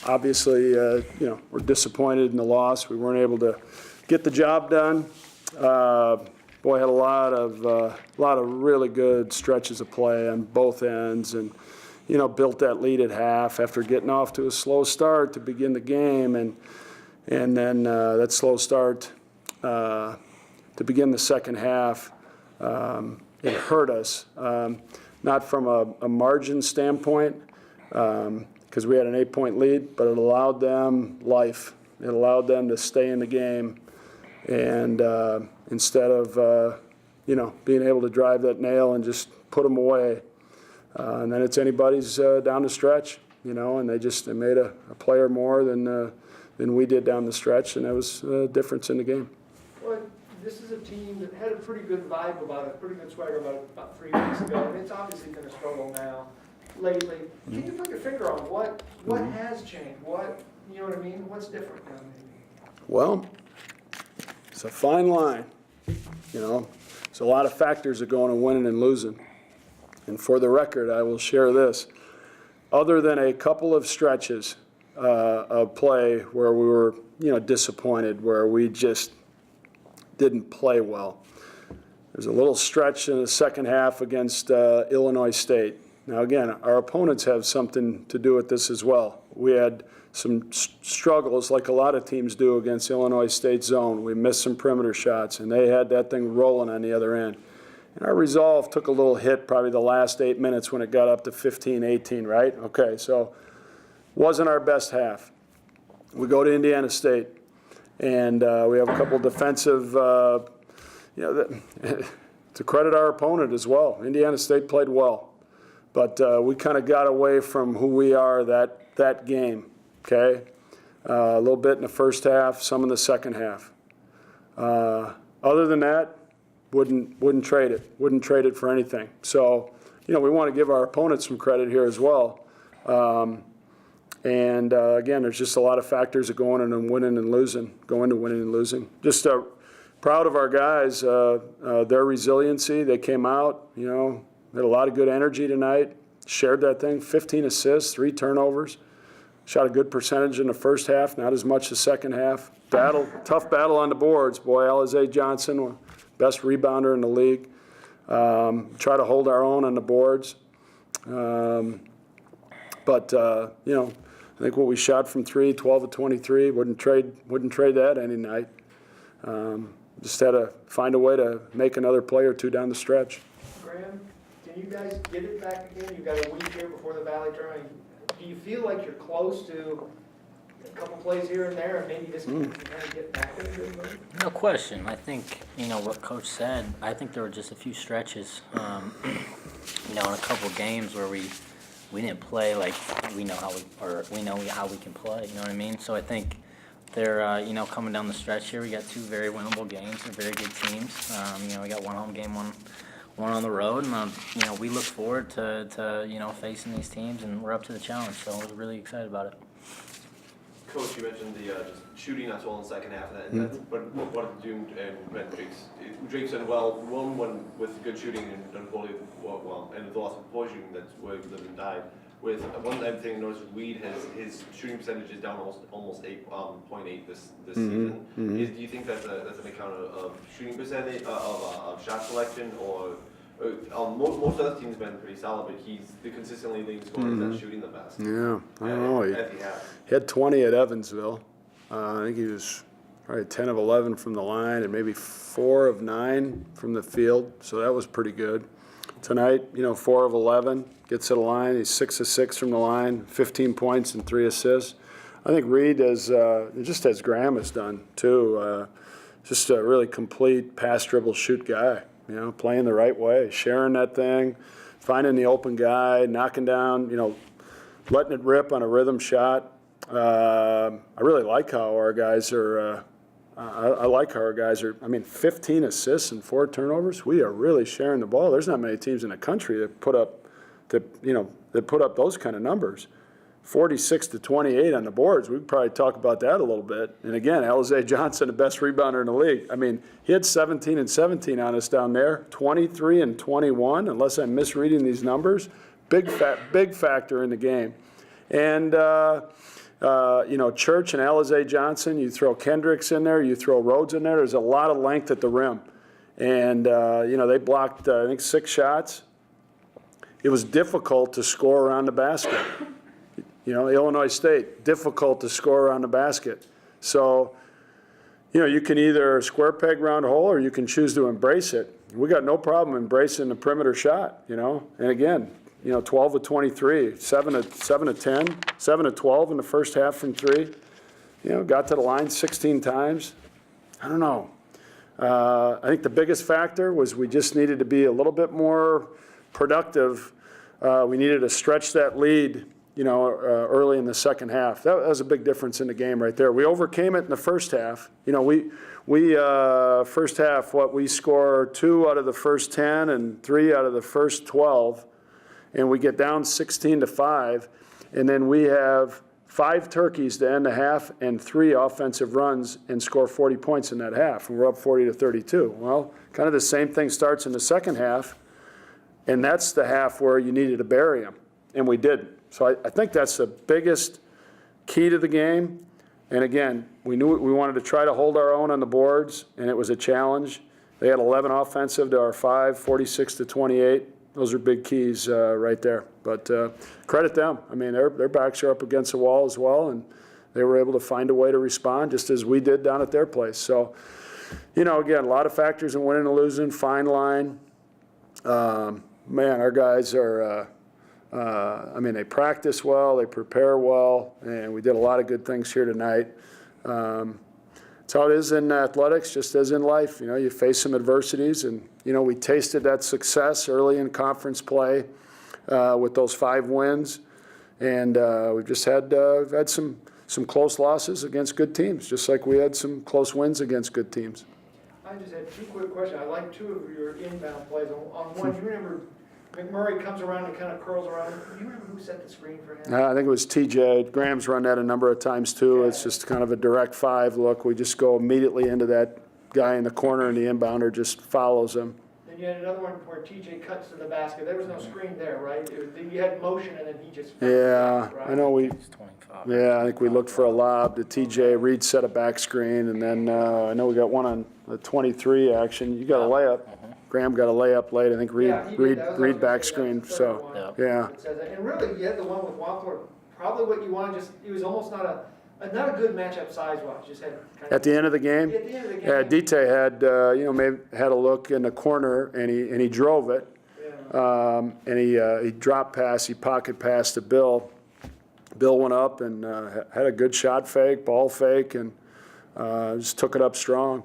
Obviously, we're disappointed in the loss. We weren't able to get the job done. Boy, had a lot of really good stretches of play on both ends, and built that lead at half after getting off to a slow start to begin the game, and then that slow start to begin the second half, it hurt us. Not from a margin standpoint, because we had an 8-point lead, but it allowed them life. It allowed them to stay in the game, and instead of being able to drive that nail and just put them away, and then it's anybody's down the stretch, and they made a player more than we did down the stretch, and that was the difference in the game. Well, this is a team that had a pretty good vibe about it, pretty good swagger about 3 weeks ago, and it's obviously been a struggle now lately. Can you put your finger on what has changed? You know what I mean? What's different now, maybe? Well, it's a fine line. There's a lot of factors that go into winning and losing. And for the record, I will share this. Other than a couple of stretches of play where we were, disappointed, where we just didn't play well. There's a little stretch in the second half against Illinois State. Now, again, our opponents have something to do with this as well. We had some struggles, like a lot of teams do, against Illinois State zone. We missed some perimeter shots, and they had that thing rolling on the other end. And our resolve took a little hit probably the last 8 minutes when it got up to 15-18, right? Okay, so wasn't our best half. We go to Indiana State, and we have a couple defensive, to credit our opponent as well. Indiana State played well, but we kind of got away from who we are that game, okay? A little bit in the first half, some in the second half. Other than that, wouldn't trade it. Wouldn't trade it for anything. So, we want to give our opponents some credit here as well. And again, there's just a lot of factors that go into winning and losing. Just proud of our guys, their resiliency. They came out, had a lot of good energy tonight. Shared that thing, 15 assists, 3 turnovers. Shot a good percentage in the first half, not as much the second half. Tough battle on the boards. Boy, Alizé Johnson, best rebounder in the league. Try to hold our own on the boards. But I think what we shot from 3, 12 of 23, wouldn't trade that any night. Just had to find a way to make another play or two down the stretch. Graham, can you guys get it back again? You've got a week here before the Valley Tournament. Do you feel like you're close to a couple plays here and there, and maybe this can kind of get back into it? No question. I think, what Coach said, I think there were just a few stretches, in a couple games where we didn't play like we know how we can play, you know what I mean? So I think they're, coming down the stretch here, we got 2 very winnable games, they're very good teams. We got 1 home game, one on the road, and, we look forward to facing these teams, and we're up to the challenge, so we're really excited about it. Coach, you mentioned the just shooting as well in the second half of that, and that's what June and Ben Drake's done well. One with good shooting and done poorly well, and the loss of poor shooting, that's where we lived and died. With one other thing I noticed, Reed his shooting percentage is down almost 8.8 this season. Do you think that's an account of shooting percentage of shot selection, or most other teams have been pretty solid, but he's the consistently leading scorer that's shooting the best. Yeah, I don't know. He had 20 at Evansville. I think he was probably 10 of 11 from the line and maybe 4 of 9 from the field, so that was pretty good. Tonight, 4 of 11, gets to the line. He's 6 of 6 from the line, 15 points and 3 assists. I think Reed is just as Graham has done too. Just a really complete pass, dribble, shoot guy. Playing the right way, sharing that thing, finding the open guy, knocking down, letting it rip on a rhythm shot. I really like how our guys are. I like how our guys are. 15 assists and 4 turnovers. We are really sharing the ball. There's not many teams in the country that put up those kind of numbers. 46 to 28 on the boards. We could probably talk about that a little bit. And again, Alizé Johnson, the best rebounder in the league. He had 17 and 17 on us down there, 23 and 21, unless I'm misreading these numbers. Big factor in the game. And Church and Alizé Johnson, you throw Kendricks in there, you throw Rhodes in there, there's a lot of length at the rim. And, they blocked, I think, 6 shots. It was difficult to score around the basket. Illinois State, difficult to score around the basket. So, you can either square peg round hole or you can choose to embrace it. We got no problem embracing the perimeter shot, And again, 12 of 23, 7 of 10, 7 of 12 in the first half from 3. Got to the line 16 times. I don't know. I think the biggest factor was we just needed to be a little bit more productive. We needed to stretch that lead, early in the second half. That was a big difference in the game right there. We overcame it in the first half. We first half, we score 2 out of the first 10 and 3 out of the first 12, and we get down 16-5, and then we have 5 turkeys to end the half and 3 offensive runs and score 40 points in that half, and we're up 40-32. Well, kind of the same thing starts in the second half, and that's the half where you needed to bury them, and we didn't. So I think that's the biggest key to the game. And again, we knew we wanted to try to hold our own on the boards, and it was a challenge. They had 11 offensive to our 5, 46-28. Those are big keys right there. But credit them. I mean, their backs are up against the wall as well, and they were able to find a way to respond just as we did down at their place. So, again, a lot of factors in winning and losing, fine line. Our guys are they practice well, they prepare well, and we did a lot of good things here tonight. It's how it is in athletics, just as in life. You face some adversities, and, we tasted that success early in conference play with those 5 wins. And we've just had some close losses against good teams, just like we had some close wins against good teams. I just had 2 quick questions. I like 2 of your inbound plays. On one, do you remember McMurray comes around and kind of curls around? Do you remember who set the screen for him? I think it was TJ. Graham's run that a number of times too. Yeah. It's just kind of a direct 5 look. We just go immediately into that guy in the corner, and the inbounder just follows him. Then you had another one where TJ cuts to the basket. There was no screen there, right? You had motion, and then he just. Yeah, right? I know we. It's 25. Yeah, I think we looked for a lob to TJ. Reed set a back screen, and then I know we got one on the 23 action. You got a layup. Graham got a layup late. I think Reed back screen. So yeah. It says that. And really, you had the one with Wampler. Probably what you wanted. Just it was almost not a good matchup size-wise. Just had kind At the end of the game. At the end of the game. Yeah, Dite had maybe had a look in the corner, and he drove it. Yeah. And he dropped pass, he pocket passed to Bill. Bill went up and had a good shot fake, ball fake, and just took it up strong.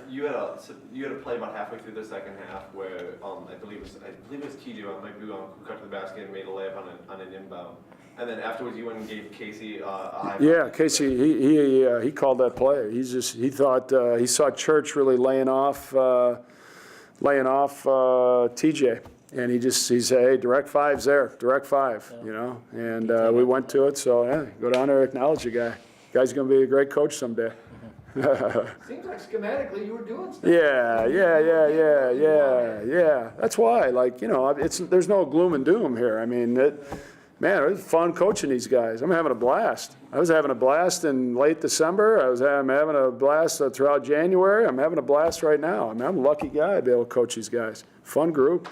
You had a play about halfway through the second half where I believe it was TJ, I might be wrong, who cut to the basket and made a layup on an inbound. And then afterwards, you went and gave Casey a high. Yeah, Casey, he called that play. He thought he saw Church really laying off TJ, and he said, "Hey, direct 5's there, direct 5," And we went to it. So yeah, go down there, acknowledge the guy. Guy's going to be a great coach someday. Seems like schematically you were doing stuff. Yeah. That's why, there's no gloom and doom here. I mean, it was fun coaching these guys. I'm having a blast. I was having a blast in late December. I'm having a blast throughout January. I'm having a blast right now. I mean, I'm a lucky guy to be able to coach these guys. Fun group.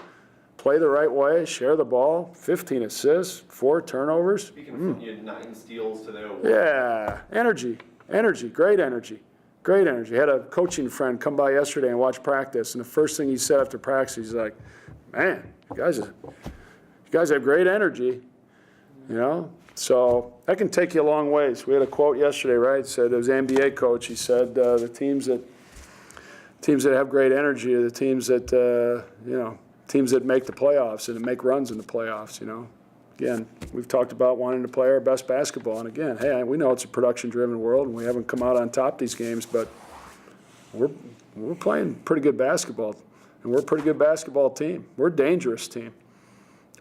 Play the right way, share the ball, 15 assists, 4 turnovers. Speaking of, you had 9 steals to their 1. Yeah, energy, great energy. Great energy. I had a coaching friend come by yesterday and watch practice, and the first thing he said after practice, he's like, "Man, you guys have great energy." So that can take you a long ways. We had a quote yesterday, right? It said, it was an NBA coach. He said, the teams that have great energy are the teams that make the playoffs and that make runs in the playoffs. Again, we've talked about wanting to play our best basketball. And again, hey, we know it's a production-driven world, and we haven't come out on top these games, but we're playing pretty good basketball, and we're a pretty good basketball team. We're a dangerous team.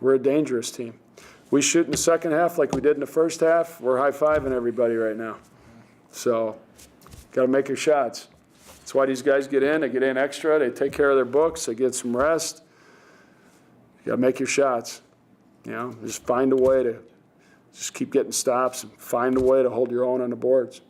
We're a dangerous team. We shoot in the second half like we did in the first half, we're high-fiving everybody right now. So, got to make your shots. That's why these guys get in. They get in extra. They take care of their books. They get some rest. You got to make your shots. Just find a way to just keep getting stops and find a way to hold your own on the boards.